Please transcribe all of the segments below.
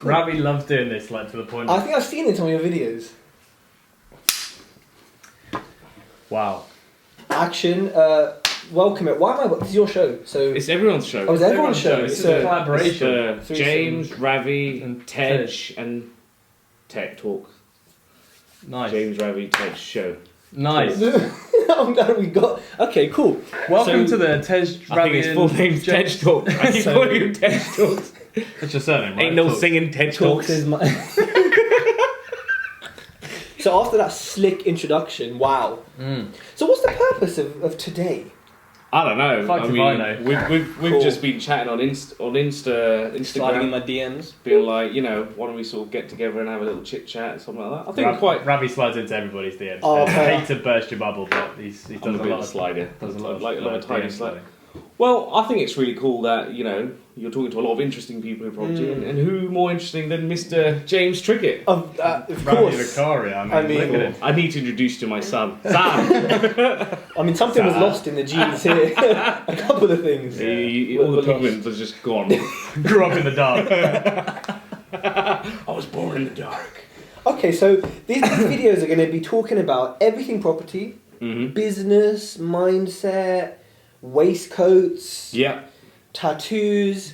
Ravi loves doing this, like to the point. I think I've seen it in some of your videos. Wow. Action. Welcome it. Why am I? This is your show, so It's everyone's show. Oh, it's everyone's show. It's a collaboration. It's James, Ravi, and Tej, and Tech Talk. Nice. James, Ravi, Tej show. Nice. I'm glad we got. Okay, cool. Welcome to the Tej, I Ravi, think his full name's Tej Talk. I keep calling him Tej Talks. It's your surname, right? Ain't no Talk. singing Tej Talks Talks. is my. So after that slick introduction, wow. So what's the purpose of today? I don't know. Fuck if I know. We've Cool. just been chatting on Instagram, Sliding in my DMs. being like, you know, why don't we sort of get together and have a little chit chat and something like that. I think quite. Ravi slides into everybody's DMs. Oh, I okay. hate to burst your bubble, but he does I'm a a bit lot of a slider. Does a lot of like a tiny DM slide. Well, I think it's really cool that, you know, you're talking to a lot of interesting people in property, and who more interesting than Mr. James Trickett? Of Ravi course. Vicari, I mean, look at him. I need to introduce you to my son. Sam! I mean, something was lost in the genes here. A couple of things. All the pigment was just gone. Grew up in the dark. I was born in the dark. Okay, so these videos are going to be talking about everything property, Mm-hmm. business, mindset, waistcoats, Yeah. tattoos,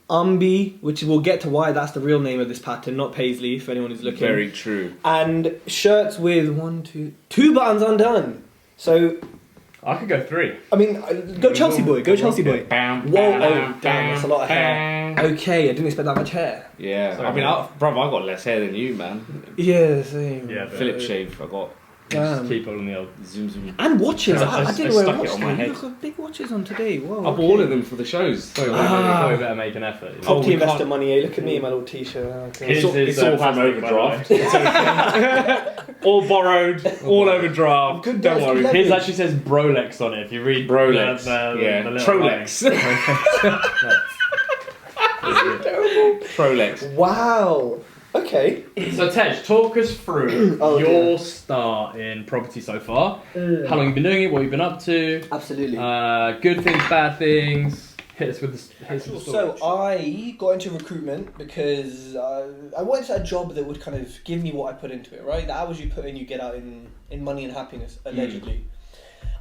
Umbi, which we'll get to why that's the real name of this pattern, not Paisley, if anyone is looking. Very true. And shirts with two buttons undone. So, I could go 3. I mean, go Chelsea boy, go Chelsea boy. Bam, Whoa, bam, oh, damn, bam, that's a lot of hair. bam. Okay, I didn't expect that much hair. Yeah. Sorry, I mean, man. I got less hair than you, man. Yeah, same. Yeah, but Philip shave, I got. Damn. keep on the old. Zoom, zoom. And watches. Yeah, I I didn't wear a stuck it watch on my today. head. You've got big watches on today. Whoa, I bought all of them for the shows. Probably better make an effort. You know? Property we investor can't- money, eh? Look at me, my little t-shirt. Okay. His is, It's all from plastic, by the overdraft. way. It's okay. All borrowed, all overdraft. Good Don't guys, worry. good His actually says Brolex on it. If you read Brolex. the little Trolex. Trolex. Wow. Okay. So Tej, talk us through Oh, your start in property so far. How long you've been doing it? What you've been up to? Absolutely. Good things, bad things. Hit us with the So I got into recruitment because I wanted a job that would kind of give me what I put into it, right? The hours you put in, you get out in money and happiness, allegedly.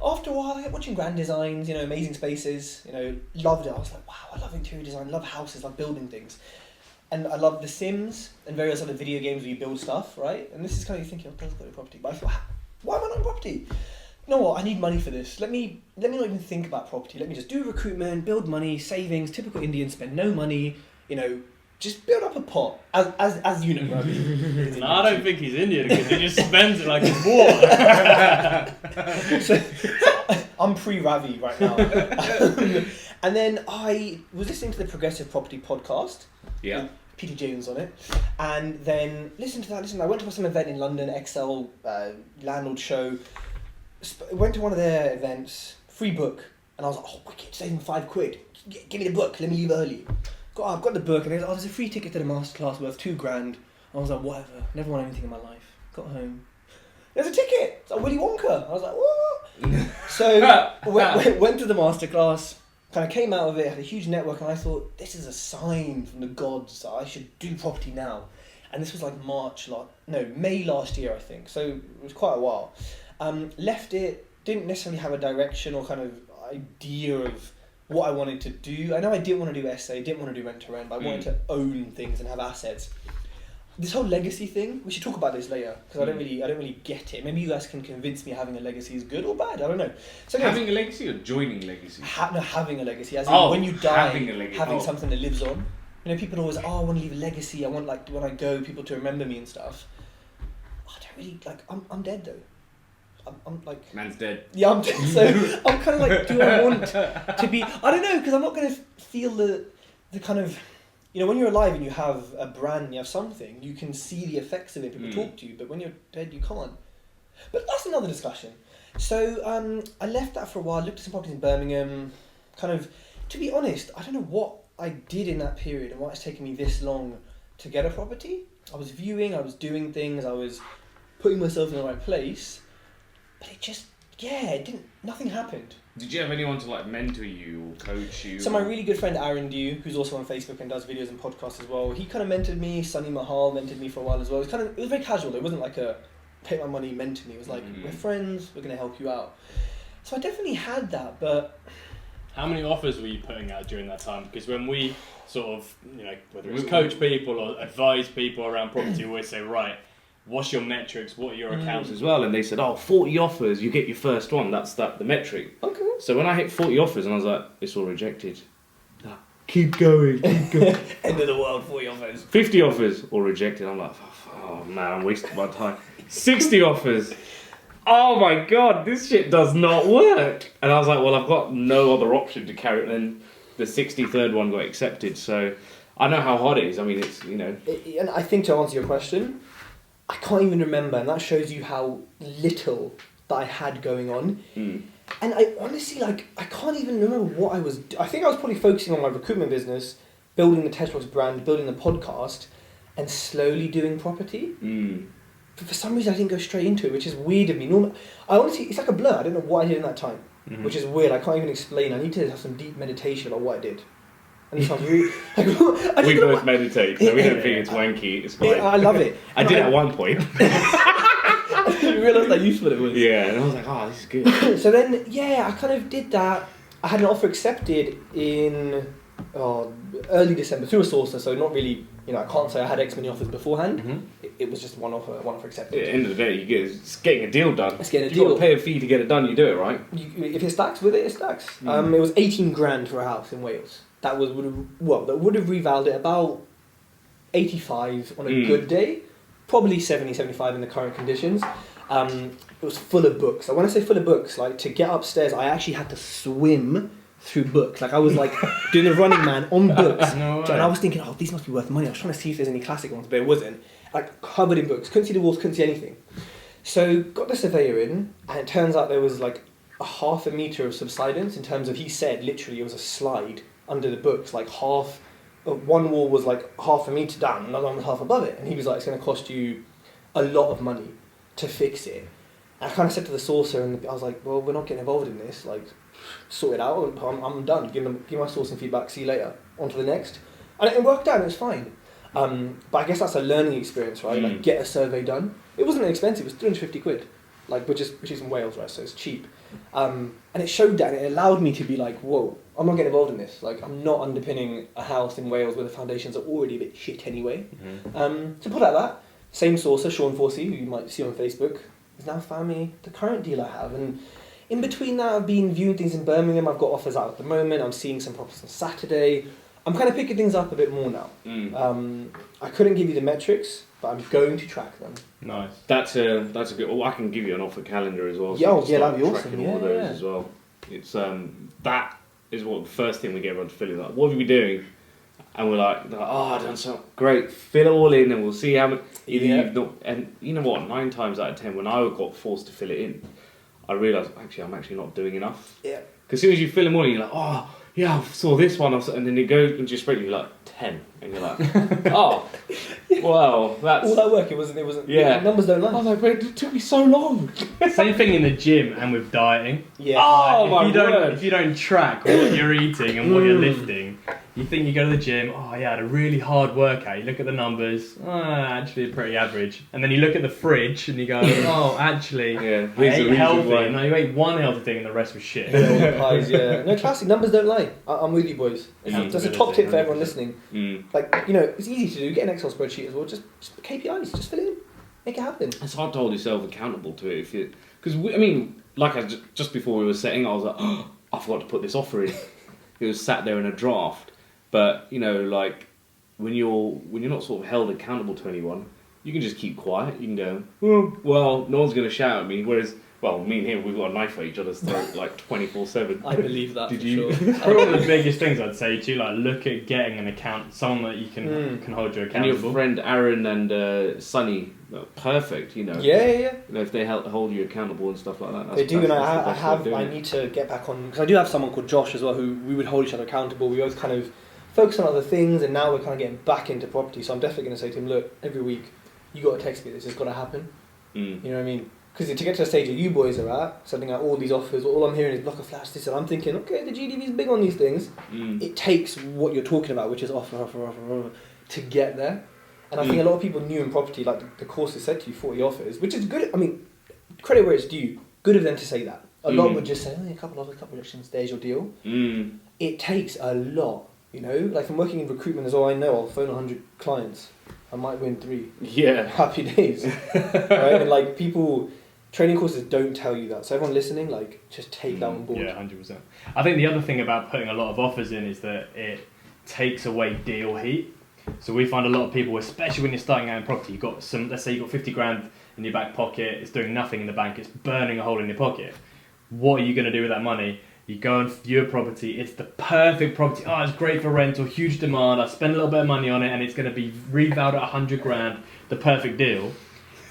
After a while, I kept watching grand designs, you know, amazing spaces, you know, loved it. I was like, wow, I love interior design, love houses, love building things. And I love The Sims and various other video games where you build stuff, right? And this is kind of you thinking, oh, that's got a property. But I thought, why am I not in property? You know what, I need money for this. Let me not even think about property. Let me just do recruitment, build money, savings, typical Indian, spend no money, you know, just build up a pot, as you know, Ravi. No, I don't think he's Indian because he just spends it like it's water. so I'm pre-Ravi right now. And then I was listening to the Progressive Property podcast. Yeah. Peter Jones on it. And then listened to that. I went to some event in London, Excel landlord show. Went to one of their events, free book. And I was like, oh, wicked, saving £5. Give me the book, let me leave early. I've got the book, and there's a free ticket to the masterclass worth £2,000. I was like, whatever, never won anything in my life. Got home. There's a ticket! It's like Willy Wonka. I was like, what? So, went to the masterclass, kind of came out of it, had a huge network, and I thought, this is a sign from the gods that I should do property now. And this was like May last year, I think. So, it was quite a while. Left it, didn't necessarily have a direction or kind of idea of what I wanted to do. I know I didn't want to do SA, didn't want to do rent to rent, but I wanted to own things and have assets. This whole legacy thing, we should talk about this later because I don't really get it. Maybe you guys can convince me having a legacy is good or bad. I don't know. So anyways, Having a legacy or joining legacy? having a legacy, as in when you die, having something that lives on. You know, people always, I want to leave a legacy. I want, like, when I go, people to remember me and stuff. I don't really I'm dead though. I'm like... Man's dead. Yeah, I'm dead. So I'm kind of like, do I want to be... I don't know, because I'm not going to feel the kind of... You know, when you're alive and you have a brand, you have something, you can see the effects of it, people talk to you, but when you're dead, you can't. But that's another discussion. So I left that for a while, looked at some properties in Birmingham, kind of... To be honest, I don't know what I did in that period and why it's taken me this long to get a property. I was viewing, I was doing things, I was putting myself in the right place... But it just nothing happened. Did you have anyone to like mentor you or coach you? So my really good friend Aaron Dew, who's also on Facebook and does videos and podcasts as well, he kind of mentored me. Sunny Mahal mentored me for a while as well. It was very casual. It wasn't like a pay my money mentor me. It was like, we're friends, we're going to help you out. So I definitely had that, but... How many offers were you putting out during that time? Because when we sort of, whether it's coach people or advise people around property, we always say, right, what's your metrics? What are your accounts as well? And they said, 40 offers, you get your first one. That's the metric. Okay. So when I hit 40 offers, and I was like, it's all rejected. Keep going. End of the world, 40 offers. 50 offers, all rejected. I'm like, oh man, I'm wasting my time. 60 offers. Oh my god, this shit does not work. And I was like, well, I've got no other option to carry it. And then the 63rd one got accepted. So I know how hard it is. I mean, it's, And I think to answer your question, I can't even remember. And that shows you how little that I had going on. And I honestly, I can't even remember what I was... I think I was probably focusing on my recruitment business, building the Tesla brand, building the podcast, and slowly doing property. But for some reason, I didn't go straight into it, which is weird of me. I honestly, it's like a blur. I don't know what I did in that time, which is weird. I can't even explain. I need to have some deep meditation about what I did. And it sounds really... we both meditate, so we don't think it's wanky. It's fine. I love it. I did at one point. I didn't realise how useful it was. Yeah, and I was like, this is good. So then, I kind of did that. I had an offer accepted in early December through a sourcer, so not really, I can't say I had X many offers beforehand. It was just one offer accepted. At the end of the day, it's getting a deal done. It's getting a You've deal. got to pay a fee to get it done, you do it, right? If it stacks with it, it stacks. It was 18 grand for a house in Wales. That would have revalued it about 85 on a good day, probably 70, 75 in the current conditions. It was full of books. When I say full of books, to get upstairs, I actually had to swim through books. I was doing the Running Man on books. No way. And I was thinking, these must be worth money. I was trying to see if there's any classic ones, but it wasn't. Covered in books. Couldn't see the walls, couldn't see anything. So got the surveyor in, and it turns out there was a half a metre of subsidence in terms of, he said literally it was a slide under the books, one wall was half a metre down, another one was half above it. And he was like, it's going to cost you a lot of money to fix it. And I kind of said to the sourcer, and I was like, well, we're not getting involved in this, sort it out, I'm done, give my sourcing feedback, see you later, on to the next. And it worked out, it was fine. But I guess that's a learning experience, right? Get a survey done. It wasn't expensive, it was 350 quid, which is in Wales, right, so it's cheap. And it showed that, and it allowed me to be whoa, I'm not getting involved in this. I'm not underpinning a house in Wales where the foundations are already a bit shit anyway. To put out that, same sourcer, Sean Forsey, who you might see on Facebook, is now found me the current deal I have. And in between that, I've been viewing things in Birmingham. I've got offers out at the moment. I'm seeing some properties on Saturday. I'm kind of picking things up a bit more now. I couldn't give you the metrics, but I'm going to track them. Nice. That's a good... Well, I can give you an offer calendar as well. So that'd that'd be awesome. Tracking all those as well. It's that is what the first thing we get everyone to fill in. What have you been doing? And we're like, I've done so great. Fill it all in, and we'll see how much. You've not, and you know what? 9 times out of 10, when I got forced to fill it in, I realised I'm actually not doing enough. Yeah. Because as soon as you fill them all in, you're like, I saw this one, and then you go into your spreadsheet, you're like 10, and you're like, well, that's all that work. It wasn't. Yeah. Numbers don't lie. I was like, but it took me so long. Same thing in the gym and with dieting. Yeah. If you don't track what you're eating and what you're lifting, you think you go to the gym, I had a really hard workout. You look at the numbers, actually pretty average. And then you look at the fridge and you go, actually, I ate healthy. No, you ate one healthy thing and the rest was shit. No, classic, numbers don't lie. I'm with you, boys. That's a top tip for everyone listening. It's easy to do. Get an Excel spreadsheet as well. Just KPIs, just fill it in. Make it happen. It's hard to hold yourself accountable to it because just before we were setting, I was like, I forgot to put this offer in. It was sat there in a draft. But when you're not sort of held accountable to anyone, you can just keep quiet. You can go, well, no one's going to shout at me. Whereas, me and him, we've got a knife at each other's throat 24/7. I believe that. Did you? Sure. Probably one of the biggest things I'd say to you, look at getting an account, someone that you can hold you accountable. And your friend Aaron and Sunny, perfect. Yeah. If they hold you accountable and stuff like that. They do, and I need to get back on, because I do have someone called Josh as well, who we would hold each other accountable. We both kind of focus on other things, and now we're kind of getting back into property. So I'm definitely going to say to him, look, every week you got to text me this. It's got to happen. You know what I mean? Because to get to a stage that you boys are at, sending out all these offers, all I'm hearing is block of flash this, and I'm thinking, okay, the GDV's big on these things. It takes what you're talking about, which is offer, to get there. And I think a lot of people new in property, like the course has said to you, 40 offers, which is good. I mean, credit where it's due. Good of them to say that. A lot would just say, oh, a couple of rejections, there's your deal. It takes a lot, you know? Like from working in recruitment as all I know, I'll phone 100 clients. I might win 3. Yeah. Happy days. Right? And like people, training courses don't tell you that. So everyone listening, like just take that on board. Yeah, 100%. I think the other thing about putting a lot of offers in is that it takes away deal heat. So we find a lot of people, especially when you're starting out in property, you've got some, let's say you've got 50 grand in your back pocket, it's doing nothing in the bank, it's burning a hole in your pocket. What are you going to do with that money? You go and view a property, it's the perfect property, oh, it's great for rental, huge demand, I spend a little bit of money on it and it's going to be revalued at 100 grand, the perfect deal.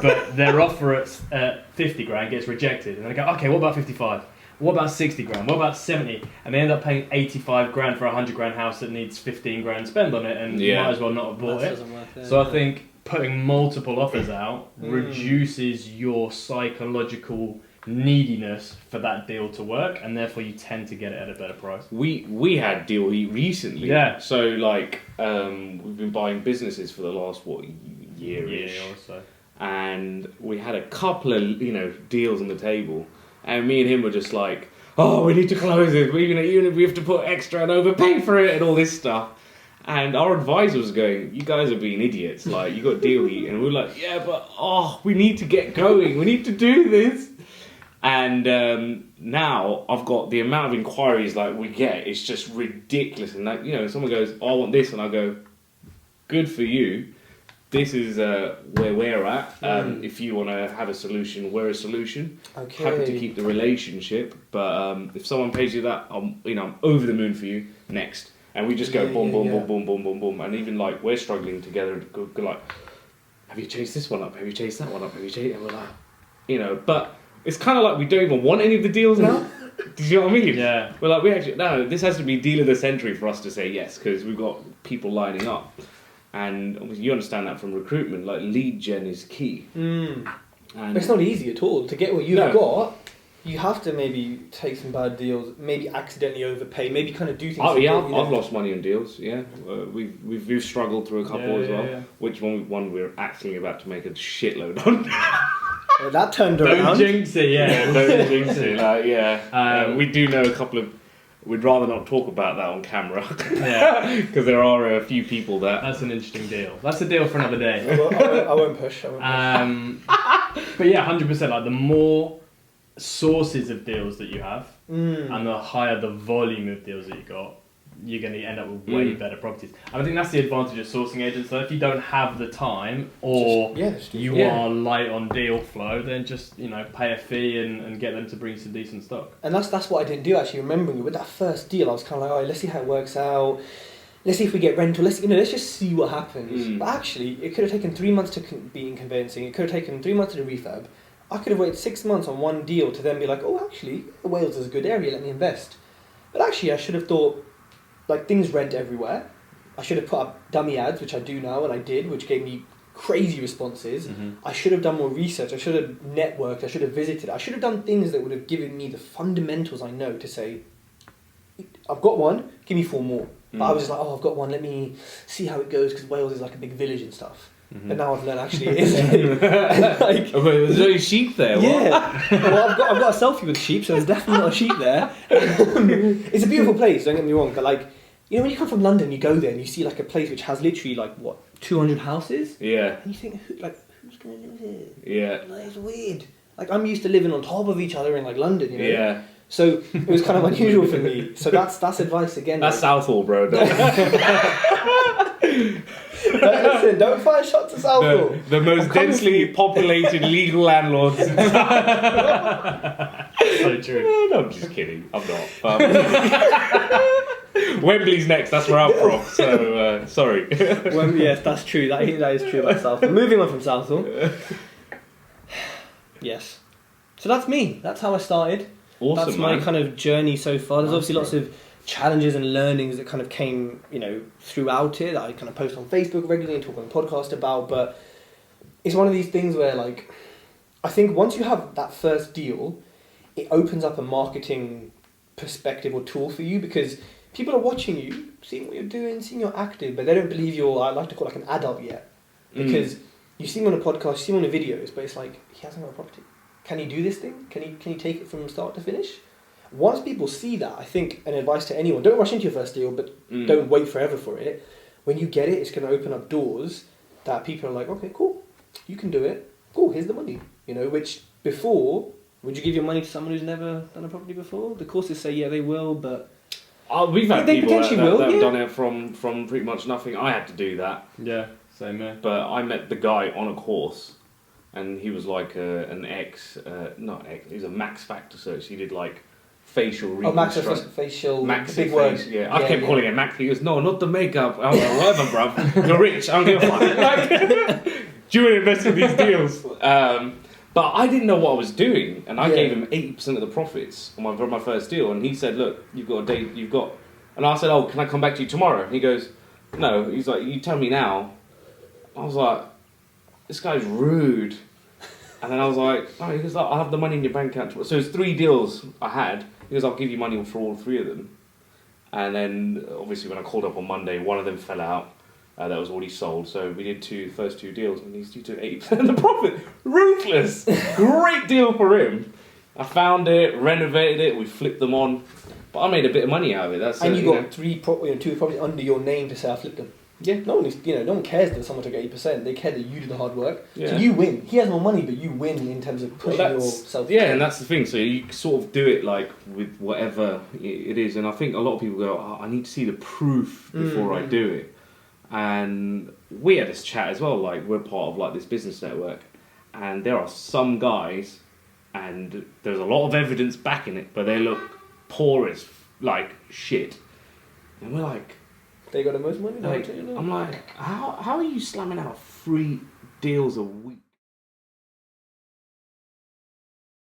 But their offer at 50 grand gets rejected. And they go, okay, what about 55? What about 60 grand? What about 70? And they end up paying 85 grand for a 100 grand house that needs 15 grand spend on it, and you might as well not have bought it. So I think putting multiple offers out reduces your psychological neediness for that deal to work, and therefore you tend to get it at a better price. We had deal heat recently. Yeah. So like we've been buying businesses for the last year-ish. Year or so. And we had a couple of deals on the table. And me and him were just like, oh, we need to close it. Even if we have to put extra and overpay for it and all this stuff. And our advisor was going, you guys are being idiots. Like, you got deal heat. And we were like, yeah, but, we need to get going. We need to do this. And now I've got the amount of inquiries like we get. It's just ridiculous. And like, someone goes, oh, I want this. And I go, good for you. This is where we're at. If you want to have a solution, we're a solution. Okay. Happy to keep the relationship, but if someone pays you that, I'm over the moon for you. Next, and we just go boom, boom, and even like we're struggling together. Go like, have you chased this one up? Have you chased that one up? Have you chased? And we're like, but it's kind of like we don't even want any of the deals now. Do you know what I mean? Yeah. We're like, this has to be deal of the century for us to say yes, because we've got people lining up. And obviously you understand that from recruitment, like lead gen is key. And but it's not easy at all. To get what you've got, you have to maybe take some bad deals, maybe accidentally overpay, maybe kind of do things. Oh yeah, I've lost money on deals. Yeah, we've struggled through a couple as well. Yeah. Which one we're actually about to make a shitload on. Well, that turned around. Don't jinx it, yeah. Don't jinx it. Like, we do know a couple of. We'd rather not talk about that on camera. Yeah. Because there are a few people that... That's an interesting deal. That's a deal for another day. I won't push. But yeah, 100%. Like the more sources of deals that you have, and the higher the volume of deals that you got, you're going to end up with way better properties. And I think that's the advantage of sourcing agents. So if you don't have the time, or you are light on deal flow, then just pay a fee and get them to bring some decent stock. And that's what I didn't do actually. Remembering with that first deal, I was kind of like, let's see how it works out. Let's see if we get rental. Let's just see what happens. But actually, it could have taken 3 months to be in conveyancing. It could have taken 3 months to do refurb. I could have waited 6 months on one deal to then be like, oh, actually, Wales is a good area. Let me invest. But actually, I should have thought. Like, things rent everywhere. I should have put up dummy ads, which I do now, and I did, which gave me crazy responses. I should have done more research. I should have networked. I should have visited. I should have done things that would have given me the fundamentals I know to say, I've got one, give me 4 more. But I was just like, I've got one, let me see how it goes, because Wales is like a big village and stuff. But now I've learned actually it isn't. There's only sheep there. Yeah. Well, I've got a selfie with sheep, so there's definitely not a sheep there. It's a beautiful place. Don't get me wrong, but like, when you come from London, you go there and you see like a place which has literally like 200 houses. Yeah. And you think, who's gonna live here? Yeah. Like, it's weird. Like I'm used to living on top of each other in like London. Yeah. So it was kind of unusual for me. So that's advice again. That's Southall, bro. Listen, don't fire shots at Southall. The most densely populated legal landlords. So true. No, I'm just kidding. I'm not. Wembley's next. That's where I'm from. So sorry. Yes, that's true. That is true about Southall. Moving on from Southall. Yes. So that's me. That's how I started. Awesome. That's my kind of journey so far. There's obviously lots of challenges and learnings that kind of came, throughout it, that I kind of post on Facebook regularly and talk on the podcast about, but it's one of these things where, like, I think once you have that first deal, it opens up a marketing perspective or tool for you, because people are watching you, seeing what you're doing, seeing you're active, but they don't believe you're, I like to call it like an adult yet. Because you see him on a podcast, you see him on the videos, but it's like, he hasn't got a property. Can he do this thing? Can he take it from start to finish? Once people see that, I think an advice to anyone, don't rush into your first deal, but don't wait forever for it. When you get it, it's going to open up doors that people are like, okay, cool, you can do it. Cool, here's the money. You know, which before, would you give your money to someone who's never done a property before? The courses say, yeah, they will, but... we've had they people that potentially have will, done it from pretty much nothing. I had to do that. Yeah, same here. But I met the guy on a course, and he was like an he's a Max Factor search. He did like facial reconstruction. Oh, Max facial, Max big face, word. yeah. I kept calling it Max. He goes, no, not the makeup. I was like, whatever, bruv. You're rich. I don't give a fuck. Like, do you want to invest in these deals? But I didn't know what I was doing, and I gave him 80% of the profits on my first deal. And he said, look, you've got a date, and I said, oh, can I come back to you tomorrow? And he goes, no. He's like, you tell me now. I was like, this guy's rude. And then I was like, oh, he goes, I'll have the money in your bank account tomorrow. So there's 3 deals I had. He goes, I'll give you money for all 3 of them. And then, obviously, when I called up on Monday, one of them fell out. That was already sold. So we did first two deals, and he took 80% of the profit. Ruthless! Great deal for him. I found it, renovated it, we flipped them on. But I made a bit of money out of it. And you got 2 properties under your name to say I flipped them. Yeah, no one cares that someone took 80%. They care that you do the hard work. Yeah. So you win. He has more money, but you win in terms of pushing yourself. Yeah, and that's the thing. So you sort of do it like with whatever it is. And I think a lot of people go, oh, I need to see the proof before I do it. And we had this chat as well. Like, we're part of like this business network, and there are some guys, and there's a lot of evidence backing it, but they look poor as like shit. And we're like, they got the most money. Like, I'm like, how are you slamming out 3 deals a week?